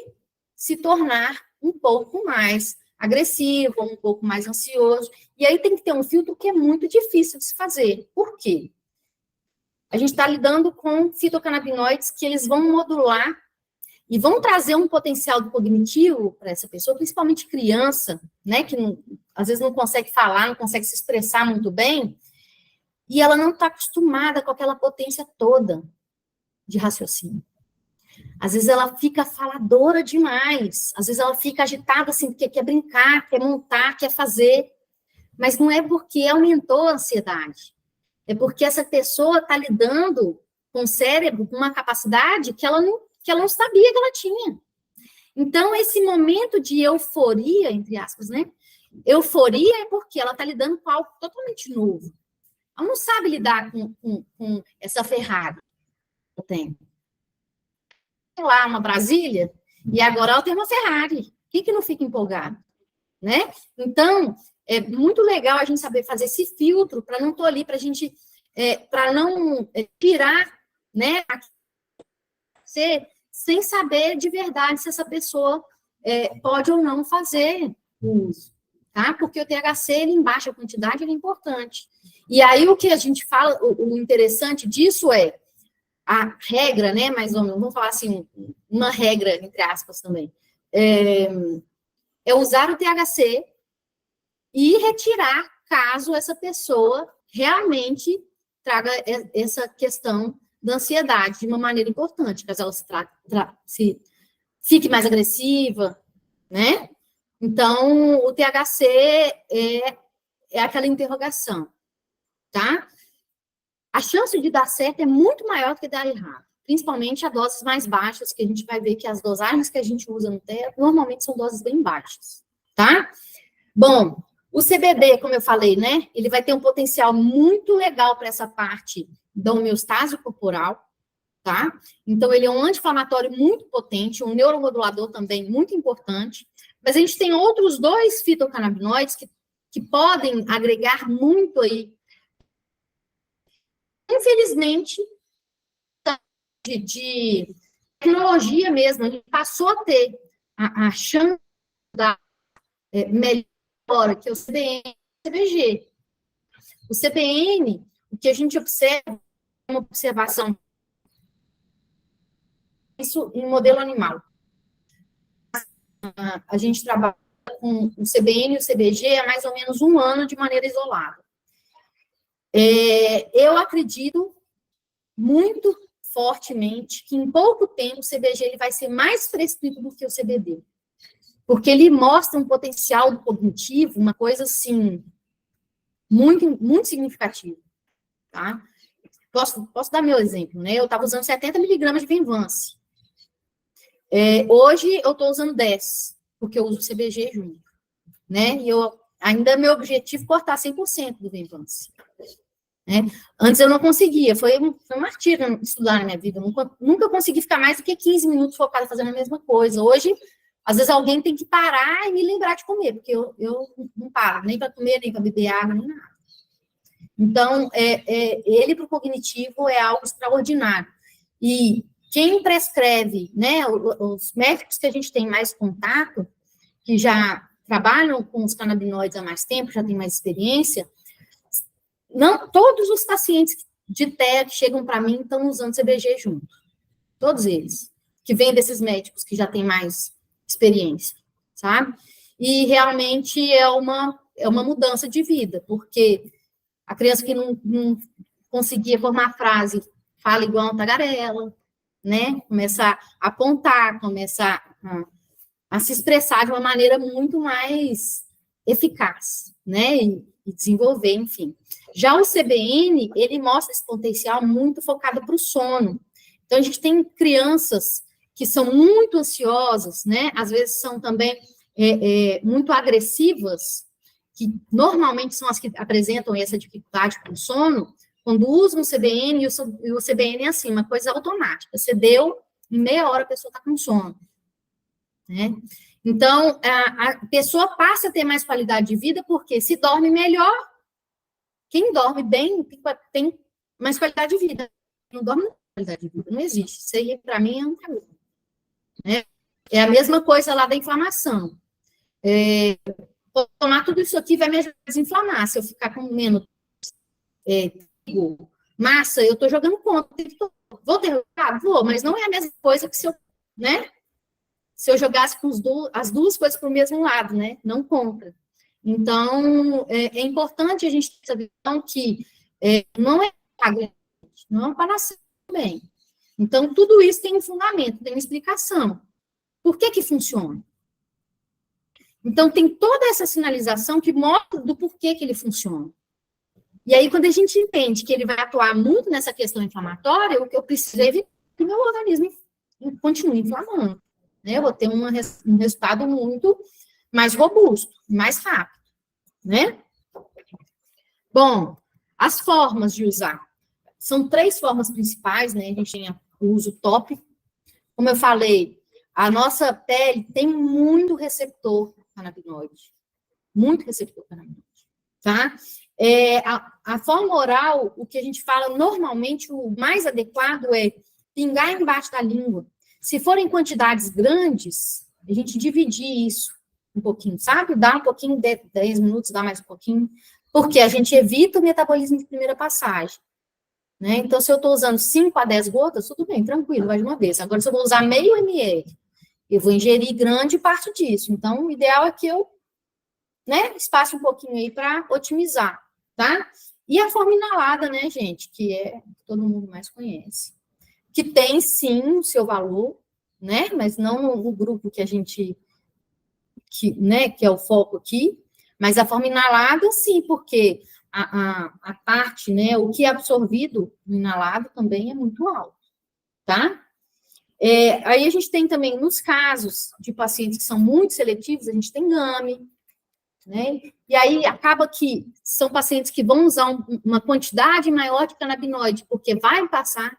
se tornar um pouco mais agressivo, um pouco mais ansioso. E aí tem que ter um filtro que é muito difícil de se fazer. Por quê? A gente está lidando com fitocannabinoides que eles vão modular e vão trazer um potencial do cognitivo para essa pessoa, principalmente criança, né, que às vezes não consegue falar, não consegue se expressar muito bem, e ela não está acostumada com aquela potência toda de raciocínio. Às vezes ela fica faladora demais, às vezes ela fica agitada, assim, porque quer brincar, quer montar, quer fazer, mas não é porque aumentou a ansiedade, é porque essa pessoa está lidando com o cérebro, com uma capacidade que ela não sabia que ela tinha. Então, esse momento de euforia, entre aspas, né? Euforia é porque ela está lidando com algo totalmente novo. Ela não sabe lidar com essa Ferrari que eu tenho. Lá uma Brasília, e agora ela tem uma Ferrari. Quem que não fica empolgado? Né? Então, é muito legal a gente saber fazer esse filtro para não estar ali, para a gente, para não tirar, né, sem saber de verdade se essa pessoa pode ou não fazer uso, tá? Porque o THC, ele, em baixa quantidade, ele é importante. E aí, o que a gente fala, o interessante disso é a regra, né, mais ou menos, vamos falar assim, uma regra, entre aspas, também, é usar o THC e retirar caso essa pessoa realmente traga essa questão da ansiedade de uma maneira importante, caso ela se fique mais agressiva, né? Então, o THC é aquela interrogação, tá? A chance de dar certo é muito maior do que dar errado, principalmente a doses mais baixas, que a gente vai ver que as dosagens que a gente usa no THC normalmente são doses bem baixas, tá? Bom, o CBD, como eu falei, né, ele vai ter um potencial muito legal para essa parte da homeostase corporal, tá? Então, ele é um anti-inflamatório muito potente, um neuromodulador também muito importante, mas a gente tem outros 2 fitocannabinoides que podem agregar muito aí. Infelizmente, de tecnologia mesmo, a gente passou a ter a chance da melhor, que é o CBN e o CBG. O CBN, o que a gente observa, uma observação, isso em modelo animal. A gente trabalha com o CBN e o CBG há mais ou menos 1 ano de maneira isolada. Eu acredito muito fortemente que em pouco tempo o CBG ele vai ser mais prescrito do que o CBD, porque ele mostra um potencial do cognitivo, uma coisa assim, muito, muito significativa, tá? Posso dar meu exemplo, né? Eu estava usando 70 miligramas de Venvance. Hoje eu estou usando 10, porque eu uso o CBG junto, né? E meu objetivo é cortar 100% do Venvance. Né? Antes eu não conseguia, foi um martírio estudar na minha vida, eu nunca consegui ficar mais do que 15 minutos focada fazendo a mesma coisa. Hoje, às vezes alguém tem que parar e me lembrar de comer, porque eu não paro, nem para comer, nem para beber água, nem nada. Então, ele para o cognitivo é algo extraordinário. E quem prescreve, né, os médicos que a gente tem mais contato, que já trabalham com os canabinoides há mais tempo, já têm mais experiência, não, todos os pacientes de TEA que chegam para mim estão usando CBG junto. Todos eles. Que vêm desses médicos que já têm mais experiência, sabe? E realmente é uma mudança de vida, porque a criança que não conseguia formar frase fala igual uma tagarela, né? Começa a apontar, começa a se expressar de uma maneira muito mais eficaz, né? E desenvolver, enfim. Já o CBN, ele mostra esse potencial muito focado para o sono. Então, a gente tem crianças que são muito ansiosas, né? Às vezes são também muito agressivas, que normalmente são as que apresentam essa dificuldade com o sono, quando usam o CBN, e o CBN é assim, uma coisa automática. Você deu, em meia hora a pessoa está com sono. Né? Então, a pessoa passa a ter mais qualidade de vida, porque se dorme melhor, quem dorme bem tem mais qualidade de vida. Quem não dorme não tem qualidade de vida, não existe. Isso aí, para mim, é um caminho. Né? É a mesma coisa lá da inflamação. Vou tomar tudo isso aqui, vai me ajudar a desinflamar. Se eu ficar com menos massa, eu estou jogando contra. Vou ter resultado? Vou, mas não é a mesma coisa que se eu, né? Se eu jogasse com as duas coisas para o mesmo lado, né? Não contra. Então, é importante a gente ter essa visão que não é não é para nascer bem. Então, tudo isso tem um fundamento, tem uma explicação. Por que funciona? Então, tem toda essa sinalização que mostra do porquê que ele funciona. E aí, quando a gente entende que ele vai atuar muito nessa questão inflamatória, o que eu preciso é evitar que o meu organismo continue inflamando. Né? Eu vou ter um resultado muito mais robusto, mais rápido. Né? Bom, as formas de usar. São 3 formas principais, né? A gente tem o uso tópico. Como eu falei, a nossa pele tem muito receptor canabinoide. Muito receptor canabinoide. Tá? A forma oral, o que a gente fala normalmente, o mais adequado é pingar embaixo da língua. Se forem quantidades grandes, a gente dividir isso um pouquinho, sabe? Dá um pouquinho, 10 minutos, dá mais um pouquinho, porque a gente evita o metabolismo de primeira passagem. Né? Então, se eu estou usando 5 a 10 gotas, tudo bem, tranquilo, vai de uma vez. Agora, se eu vou usar meio ml, eu vou ingerir grande parte disso. Então, o ideal é que eu, né, espace um pouquinho aí para otimizar, tá? E a forma inalada, né, gente, que todo mundo mais conhece. Que tem, sim, o seu valor, né, mas não no grupo que a gente, né, que é o foco aqui, mas a forma inalada, sim, porque a parte, né, o que é absorvido no inalado também é muito alto, tá? Aí a gente tem também, nos casos de pacientes que são muito seletivos, a gente tem GAMI, né? E aí acaba que são pacientes que vão usar uma quantidade maior de canabinoide, porque vai passar,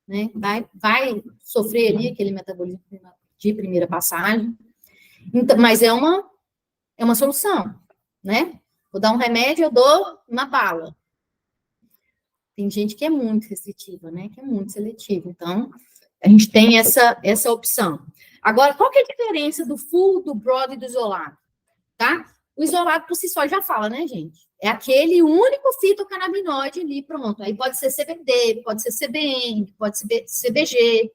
né? Vai sofrer ali aquele metabolismo de primeira passagem. Então, mas é uma solução, né? Vou dar um remédio, eu dou uma bala. Tem gente que é muito restritiva, né? Que é muito seletiva. Então, a gente tem essa opção. Agora, qual que é a diferença do full, do broad e do isolado? Tá? O isolado por si só já fala, né, gente? É aquele único fitocannabinoide ali, pronto. Aí pode ser CBD, pode ser CBN, pode ser CBG,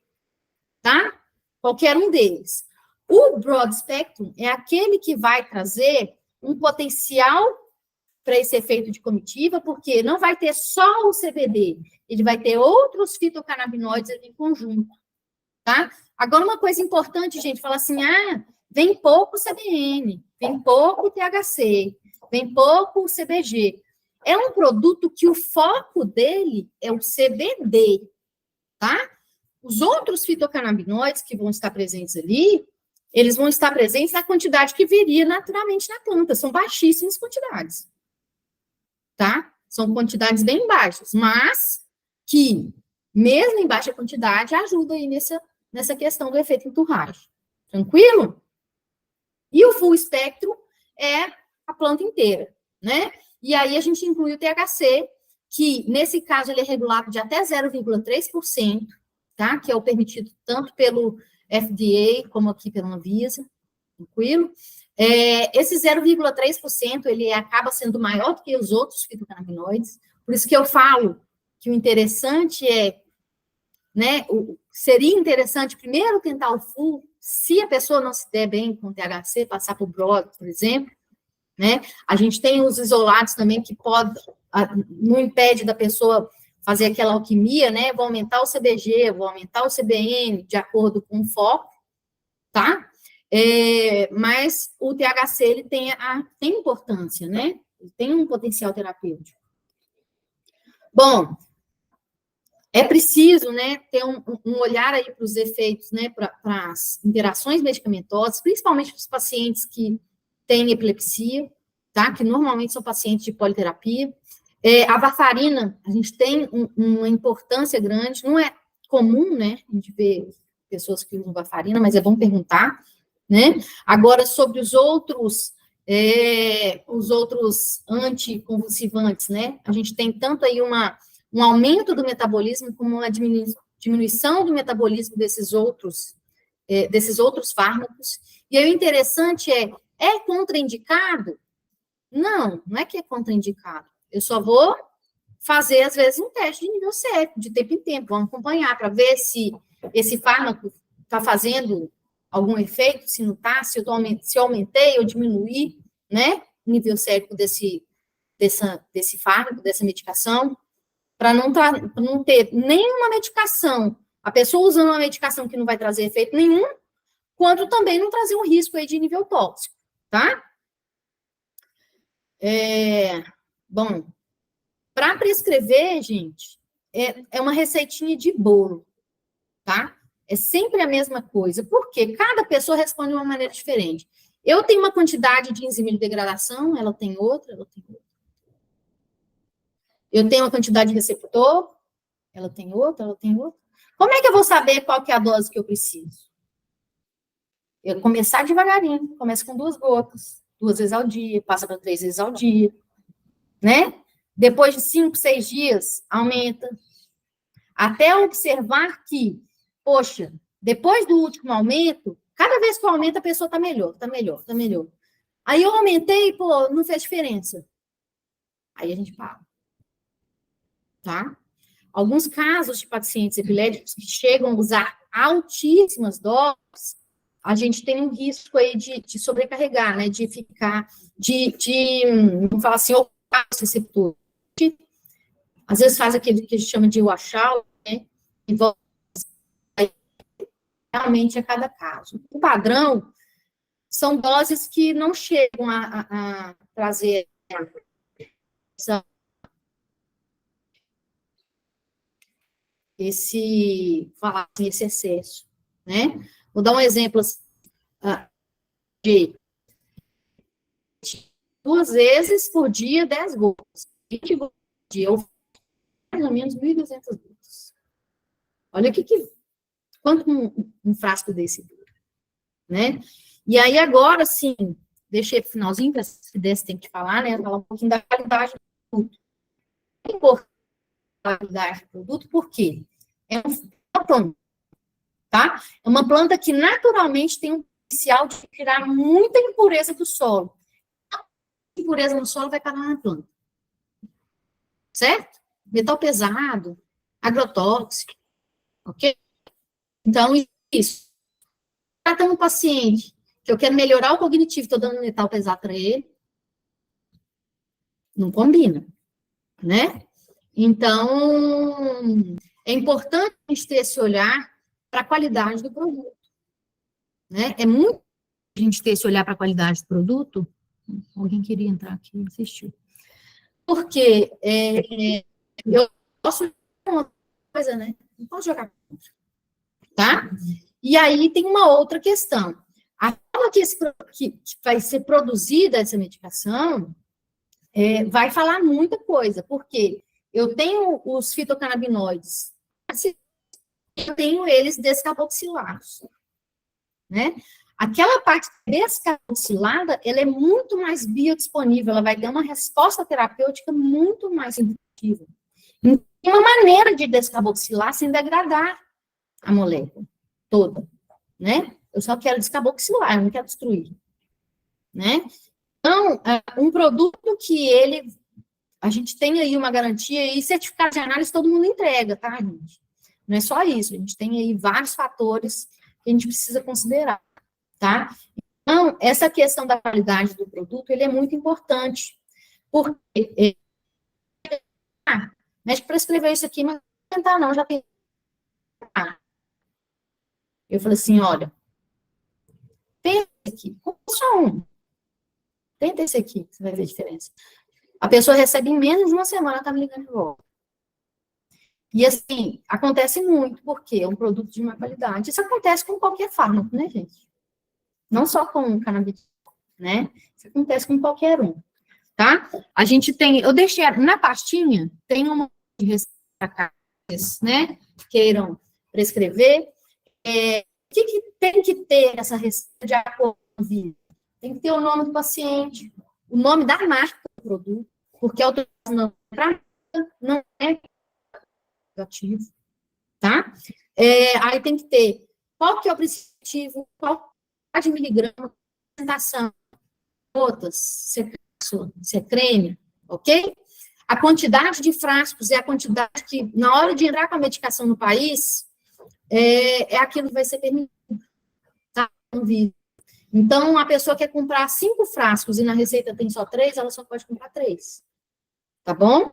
tá? Qualquer um deles. O broad spectrum é aquele que vai trazer um potencial para esse efeito de comitiva, porque não vai ter só o CBD, ele vai ter outros fitocannabinoides ali em conjunto, tá? Agora, uma coisa importante, gente, fala assim, vem pouco CBN, vem pouco THC, vem pouco CBG. É um produto que o foco dele é o CBD, tá? Os outros fitocannabinoides que vão estar presentes ali, eles vão estar presentes na quantidade que viria naturalmente na planta, são baixíssimas quantidades, tá? São quantidades bem baixas, mas que, mesmo em baixa quantidade, ajuda aí nessa questão do efeito enturragem. Tranquilo? E o full espectro é a planta inteira, né? E aí a gente inclui o THC, que nesse caso ele é regulado de até 0,3%, tá? Que é o permitido tanto pelo FDA como aqui pela Anvisa, tranquilo? Esse 0,3% ele acaba sendo maior do que os outros fitocannabinoides, por isso que eu falo que o interessante né, seria interessante primeiro tentar o full, se a pessoa não se der bem com THC, passar por broad, por exemplo, né? A gente tem os isolados também que não impede da pessoa fazer aquela alquimia, né? Vou aumentar o CBG, vou aumentar o CBN de acordo com o foco, tá? Mas o THC ele tem importância, né? Ele tem um potencial terapêutico. Bom, é preciso, né, ter um olhar aí para os efeitos, né, para as interações medicamentosas, principalmente para os pacientes que têm epilepsia, tá? Que normalmente são pacientes de politerapia. A varfarina, a gente tem uma importância grande, não é comum, né, a gente ver pessoas que usam varfarina, mas é bom perguntar, né? Agora, sobre os outros anticonvulsivantes, né? A gente tem tanto aí um aumento do metabolismo como uma diminuição do metabolismo desses outros fármacos. E aí o interessante é contraindicado? Não, não é que é contraindicado. Eu só vou fazer, às vezes, um teste de nível certo, de tempo em tempo, vamos acompanhar para ver se esse fármaco está fazendo algum efeito, se não está, se eu aumentei ou diminuí, né, o nível sérico desse fármaco, dessa medicação, para não ter nenhuma medicação, a pessoa usando uma medicação que não vai trazer efeito nenhum, quanto também não trazer um risco aí de nível tóxico, tá? Bom, para prescrever, gente, é uma receitinha de bolo, tá? É sempre a mesma coisa, porque cada pessoa responde de uma maneira diferente. Eu tenho uma quantidade de enzima de degradação, ela tem outra. Eu tenho uma quantidade de receptor, ela tem outra. Como é que eu vou saber qual que é a dose que eu preciso? Eu começar devagarinho, começa com 2 gotas, 2 vezes ao dia, passa para 3 vezes ao dia, né? Depois de 5, 6 dias, aumenta. Até observar que, poxa, depois do último aumento, cada vez que eu aumento, a pessoa está melhor. Aí eu aumentei, não fez diferença. Aí a gente para. Tá? Alguns casos de pacientes epiléticos que chegam a usar altíssimas doses, a gente tem um risco aí de sobrecarregar, né? De ficar, vamos falar assim, ocupar esse receptor. Às vezes faz aquele que a gente chama de washout, né? Envolve realmente a cada caso. O padrão são doses que não chegam a trazer esse excesso, né? Vou dar um exemplo de 2 vezes por dia, 10 gotas. 20 gotas por dia, ou mais ou menos 1.200 gotas. Olha quanto um frasco desse dura, né? E aí agora, sim, deixei para o finalzinho, para se desse tem que falar, né? Falar um pouquinho da qualidade do produto. É importante qualidade do produto, por quê? É uma planta, tá? É uma planta que naturalmente tem um potencial de tirar muita impureza do solo. A impureza no solo vai parar na planta, certo? Metal pesado, agrotóxico, ok? Então, isso. Tratando um paciente que eu quero melhorar o cognitivo, estou dando metal pesado para ele, não combina, né? Então, é importante a gente ter esse olhar para a qualidade do produto, né? É muito a gente ter esse olhar para a qualidade do produto. Alguém queria entrar aqui e assistiu. Porque eu posso uma coisa, né? Não posso jogar contra, tá? E aí tem uma outra questão. A forma que vai ser produzida essa medicação vai falar muita coisa, porque eu tenho os fitocannabinoides, eu tenho eles descarboxilados, né? Aquela parte descarboxilada, ela é muito mais biodisponível, ela vai ter uma resposta terapêutica muito mais efetiva. Então, tem uma maneira de descarboxilar sem degradar a molécula toda, né? Eu só quero descarboxilar, eu não quero destruir, né? Então, um produto que a gente tem aí uma garantia e certificado de análise todo mundo entrega, tá, gente? Não é só isso, a gente tem aí vários fatores que a gente precisa considerar, tá? Então, essa questão da qualidade do produto, ele é muito importante, porque médico prescreveu isso aqui, mas não vou tentar não, já tem. Eu falei assim, olha, tenta aqui, só um, tenta esse aqui, você vai ver a diferença. A pessoa recebe em menos de uma semana, tá me ligando de volta. E assim, acontece muito, porque é um produto de má qualidade. Isso acontece com qualquer fármaco, né, gente? Não só com o cannabis, né? Isso acontece com qualquer um, tá? A gente tem, eu deixei na pastinha, tem uma de receita, né? Queiram prescrever. O que tem que ter essa receita de acordo com a vida? Tem que ter o nome do paciente, o nome da marca do produto, porque a autorização não é ativo, tá? Aí tem que ter qual que é o princípio, qual de miligrama, apresentação, gotas, se é creme, ok? A quantidade de frascos é a quantidade que, na hora de entrar com a medicação no país, é aquilo que vai ser permitido, tá? Então, a pessoa quer comprar 5 frascos e na receita tem só 3, ela só pode comprar 3, tá bom?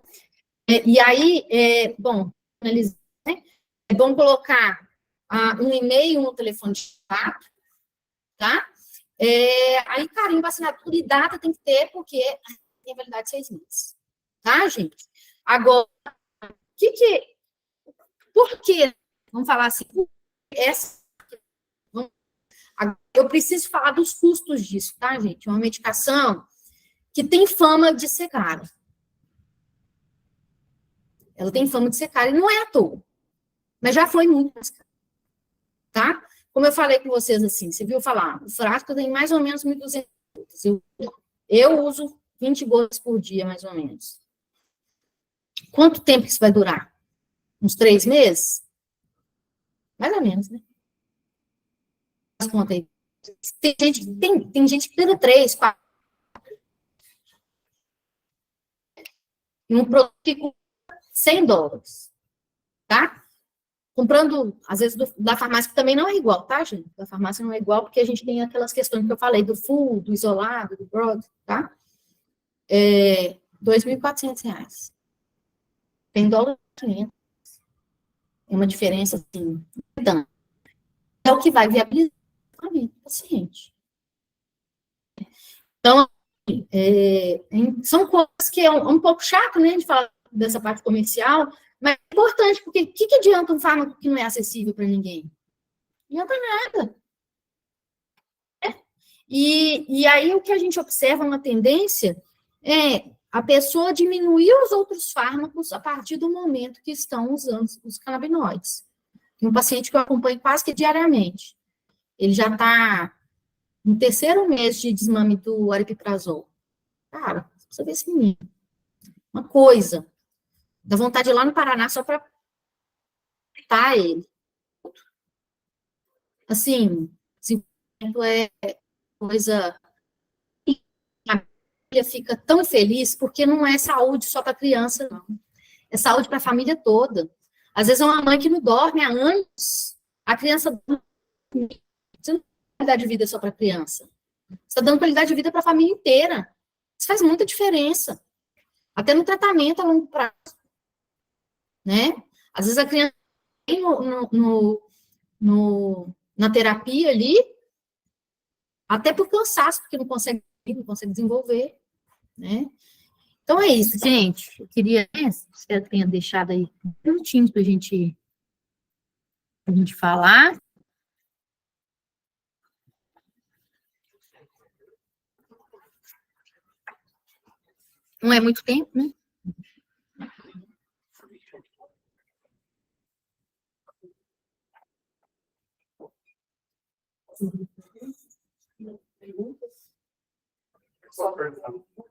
E aí, bom, analisar, né? É bom colocar um e-mail no telefone de contato, tá? Aí, carimbo, assinatura e data tem que ter, porque tem validade de 6 meses, tá, gente? Agora, por que, vamos falar assim, eu preciso falar dos custos disso, tá, gente? Uma medicação que tem fama de ser cara. Ela tem fama de ser cara, e não é à toa. Mas já foi muito mais caro, tá? Como eu falei com vocês, assim, você viu falar, o frasco tem mais ou menos 1.200 gotas. Eu uso 20 gotas por dia, mais ou menos. Quanto tempo isso vai durar? Uns 3 meses? Mais ou menos, né? Faz conta aí. Tem gente que tira 3, 4. E um produto que custa $100, tá? Comprando, às vezes, da farmácia, que também não é igual, tá, gente? Da farmácia não é igual, porque a gente tem aquelas questões que eu falei, do full, do isolado, do broad, tá? R$ 2.400. Tem $500. É uma diferença, assim, então, é o que vai viabilizar a vida do paciente. Então, são coisas que é um pouco chato, né, de falar dessa parte comercial, mas é importante, porque o que adianta um fármaco que não é acessível para ninguém? Não adianta nada. E aí o que a gente observa uma tendência é a pessoa diminuir os outros fármacos a partir do momento que estão usando os canabinoides. Tem um paciente que eu acompanho quase que diariamente. Ele já está no 3º mês de desmame do aripiprazol. Cara, você vê esse menino. Uma coisa. Dá vontade de ir lá no Paraná só para tá ele. Assim, desenvolvimento é coisa... A família fica tão feliz porque não é saúde só para criança, não. É saúde para a família toda. Às vezes é uma mãe que não dorme há anos, a criança dorme. Você não dá qualidade de vida só para a criança. Você está dando qualidade de vida para a família inteira. Isso faz muita diferença. Até no tratamento a longo prazo. Né? Às vezes a criança tem na terapia ali, até por cansaço, porque não consegue desenvolver, né? Então é isso, gente. Eu queria, espero que tenha deixado aí minutinhos para a gente falar. Não é muito tempo, né?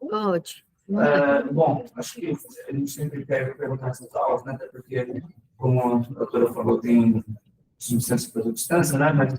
Pode. Bom, acho que a gente sempre deve perguntar essas aulas, né? Até porque, como a doutora falou, tem substância para distância, né? Mas